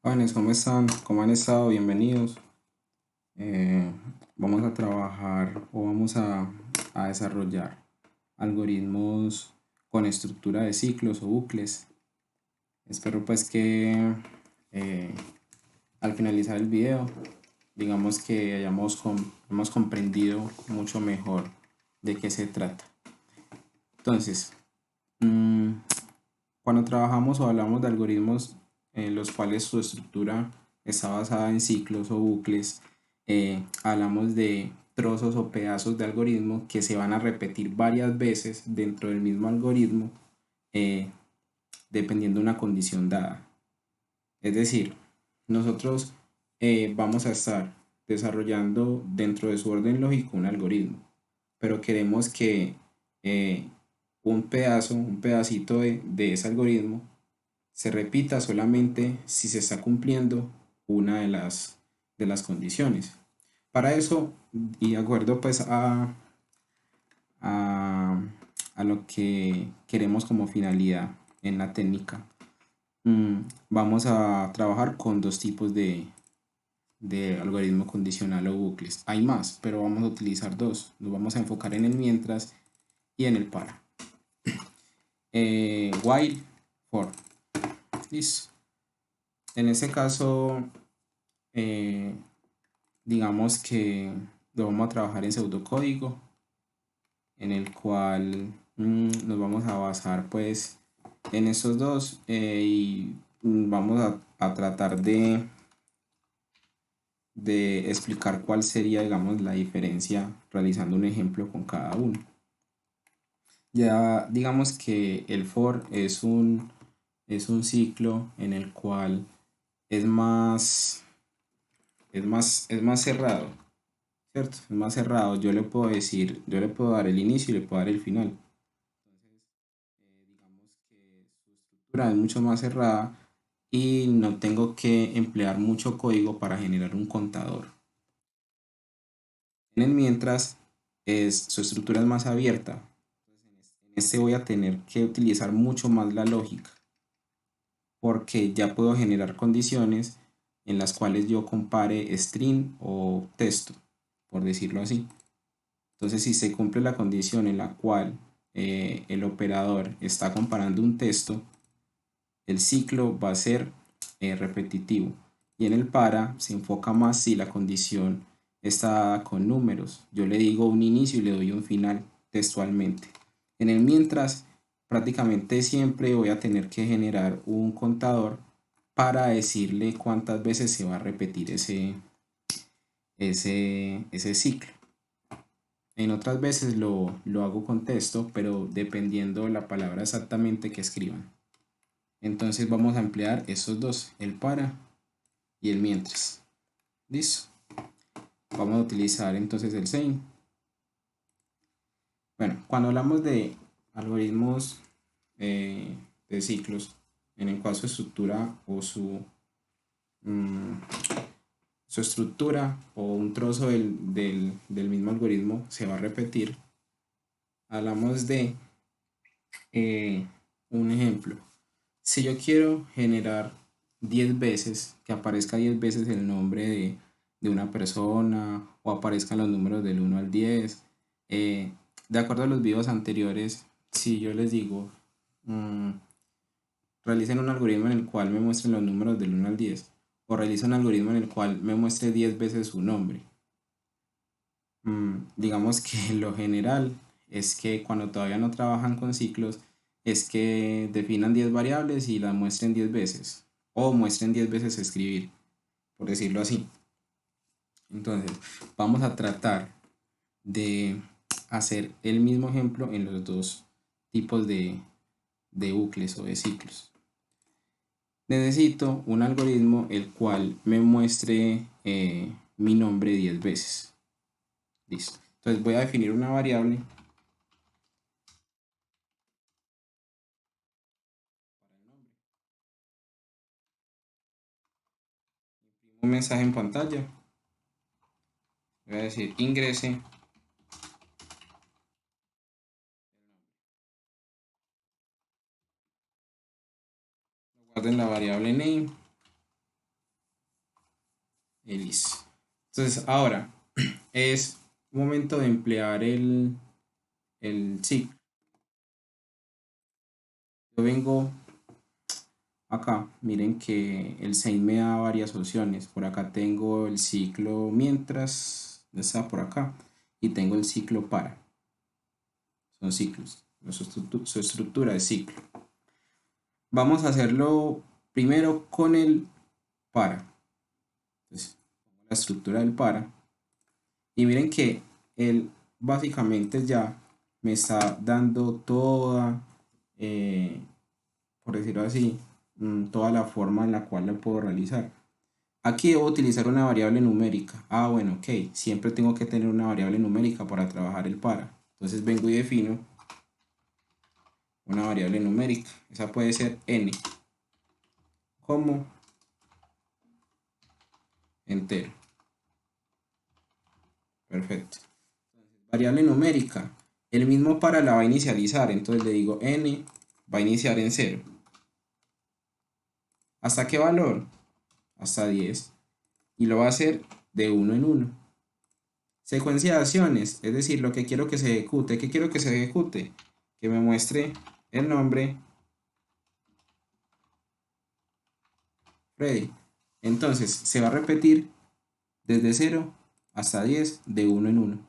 Jóvenes, ¿cómo están? ¿Cómo han estado? Bienvenidos. Eh, Vamos a trabajar o vamos a desarrollar algoritmos con estructura de ciclos o bucles. Espero pues que eh, al finalizar el video, digamos que hemos comprendido mucho mejor de qué se trata. Entonces, mm, cuando trabajamos o hablamos de algoritmos en los cuales su estructura está basada en ciclos o bucles, hablamos de trozos o pedazos de algoritmo que se van a repetir varias veces dentro del mismo algoritmo, eh, dependiendo de una condición dada. Es decir, nosotros vamos a estar desarrollando dentro de su orden lógico un algoritmo, pero queremos que eh, un pedacito de ese algoritmo se repita solamente si se está cumpliendo una de las condiciones. Para eso, y de acuerdo pues a, a lo que queremos como finalidad en la técnica, vamos a trabajar con dos tipos de algoritmo condicional o bucles. Hay más, pero vamos a utilizar dos. Nos vamos a enfocar en el mientras y en el para. While, for. Listo. En este caso, eh, digamos que lo vamos a trabajar en pseudocódigo, en el cual nos vamos a basar pues en estos dos y vamos a tratar de explicar cuál sería, digamos, la diferencia realizando un ejemplo con cada uno. Ya digamos que el for es un ciclo en el cual es más, es más cerrado, ¿cierto? Es más cerrado. Yo le puedo decir, yo le puedo dar el inicio y le puedo dar el final. Digamos que su estructura es mucho más cerrada y no tengo que emplear mucho código para generar un contador. En el mientras, su estructura es más abierta. En este voy a tener que utilizar mucho más la lógica, porque ya puedo generar condiciones en las cuales yo compare string o texto, por decirlo así. Entonces, si se cumple la condición en la cual el operador está comparando un texto, el ciclo va a ser repetitivo. Y en el para se enfoca más si la condición está dada con números. Yo le digo un inicio y le doy un final textualmente. En el mientras, prácticamente siempre voy a tener que generar un contador para decirle cuántas veces se va a repetir ese ciclo. En otras veces lo hago con texto, pero dependiendo de la palabra exactamente que escriban. Entonces vamos a emplear esos dos, el para y el mientras. Listo. Vamos a utilizar entonces el sein. Bueno, cuando hablamos de algoritmos de ciclos, en el cual su estructura o mm, su estructura o un trozo del mismo algoritmo se va a repetir, hablamos de eh, un ejemplo. Si yo quiero generar 10 veces, que aparezca 10 veces el nombre de una persona o aparezcan los números del 1 al 10, eh, de acuerdo a los videos anteriores, si yo les digo, mm, realicen un algoritmo en el cual me muestren los números del 1 al 10 o realicen un algoritmo en el cual me muestre 10 veces su nombre. Digamos que lo general es que cuando todavía no trabajan con ciclos, es que definan 10 variables y las muestren 10 veces o muestren 10 veces escribir, por decirlo así. Entonces, vamos a tratar de hacer el mismo ejemplo en los dos tipos de bucles o de ciclos. Necesito un algoritmo el cual me muestre mi nombre 10 veces. Listo. Entonces voy a definir una variable. Un mensaje en pantalla. Voy a decir ingrese. Guarden la variable name. Listo. Entonces, ahora es momento de emplear el ciclo. Yo vengo acá, miren que el 6 me da varias opciones. Por acá tengo el ciclo mientras, está por acá, y tengo el ciclo para. Son ciclos, su estructura de ciclo. Vamos a hacerlo primero con el para. Entonces, la estructura del para. Y miren que él básicamente ya me está dando toda, eh, por decirlo así, toda la forma en la cual lo puedo realizar. Aquí debo utilizar una variable numérica. Ah, bueno, ok. Siempre tengo que tener una variable numérica para trabajar el para. Entonces vengo y defino una variable numérica. Esa puede ser n como entero. Perfecto. Variable numérica. El mismo para la va a inicializar. Entonces le digo n va a iniciar en 0. ¿Hasta qué valor? Hasta 10. Y lo va a hacer de 1 en 1. Secuencia de acciones, es decir, lo que quiero que se ejecute. ¿Qué quiero que se ejecute? Que me muestre el nombre Freddy. Entonces se va a repetir desde 0 hasta 10 de 1 en 1.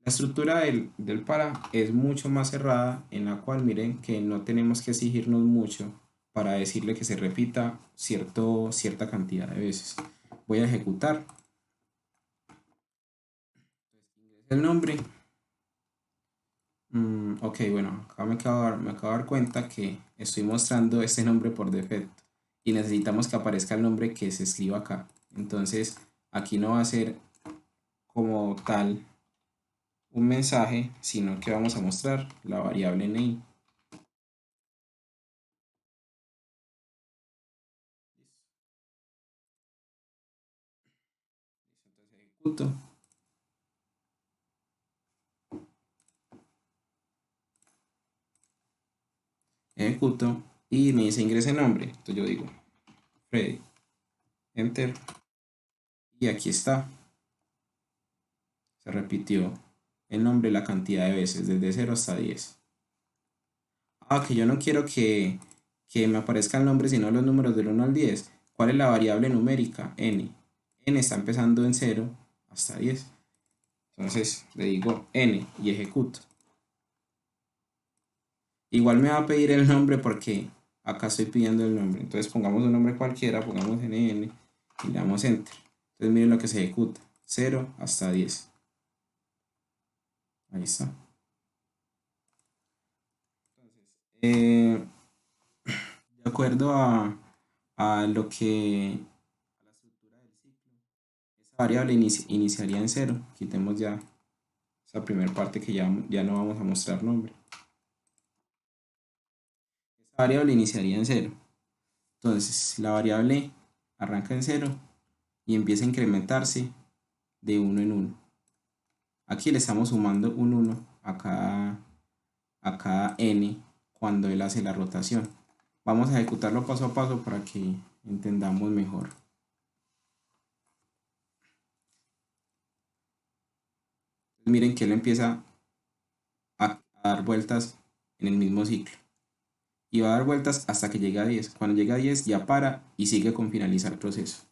La estructura del para es mucho más cerrada, en la cual miren que no tenemos que exigirnos mucho para decirle que se repita cierta cantidad de veces. Voy a ejecutar el nombre. Ok, bueno, acá me acabo de dar cuenta que estoy mostrando este nombre por defecto y necesitamos que aparezca el nombre que se escriba acá. Entonces aquí no va a ser como tal un mensaje, sino que vamos a mostrar la variable name. Entonces ejecuto y me dice ingrese nombre. Entonces yo digo Freddy, enter y aquí está. Se repitió el nombre la cantidad de veces, desde 0 hasta 10. Ah, que yo no quiero que me aparezca el nombre, sino los números del 1 al 10. ¿Cuál es la variable numérica? N. N está empezando en 0 hasta 10. Entonces le digo N y ejecuto. Igual me va a pedir el nombre porque acá estoy pidiendo el nombre. Entonces pongamos un nombre cualquiera, pongamos NN y le damos Enter. Entonces miren lo que se ejecuta. 0 hasta 10. Ahí está. Eh, de acuerdo a lo que a la estructura del ciclo, esa variable iniciaría en 0. Quitemos ya esa primera parte que ya no vamos a mostrar nombre. Esa variable iniciaría en 0. Entonces la variable arranca en 0 y empieza a incrementarse de 1 en 1. Aquí le estamos sumando un 1 a cada n cuando él hace la rotación. Vamos a ejecutarlo paso a paso para que entendamos mejor. Miren que él empieza a dar vueltas en el mismo ciclo. Y va a dar vueltas hasta que llegue a 10. Cuando llega a 10 ya para y sigue con finalizar proceso.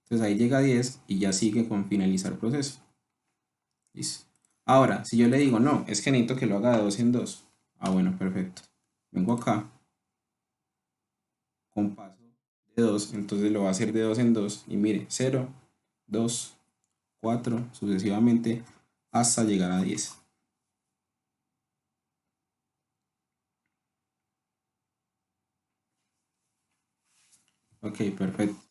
Entonces ahí llega a 10 y ya sigue con finalizar proceso. Listo. Ahora, si yo le digo, no, es que necesito que lo haga de 2 en 2. Ah, bueno, perfecto. Vengo acá con paso de 2, entonces lo va a hacer de 2 en 2 y mire, 0, 2, 4, sucesivamente hasta llegar a 10. Ok, perfecto.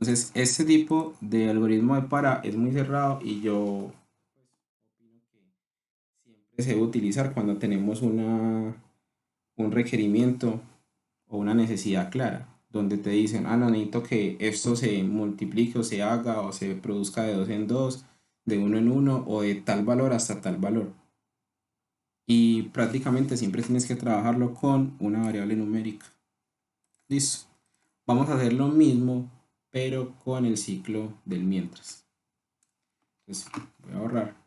Entonces, este tipo de algoritmo de para es muy cerrado y yo opino que siempre se debe utilizar cuando tenemos un requerimiento o una necesidad clara, donde te dicen, ah, no, necesito que esto se multiplique o se haga o se produzca de 2 en 2 de uno en uno o de tal valor hasta tal valor. Y prácticamente siempre tienes que trabajarlo con una variable numérica. Listo. Vamos a hacer lo mismo, pero con el ciclo del mientras. Entonces voy a borrar.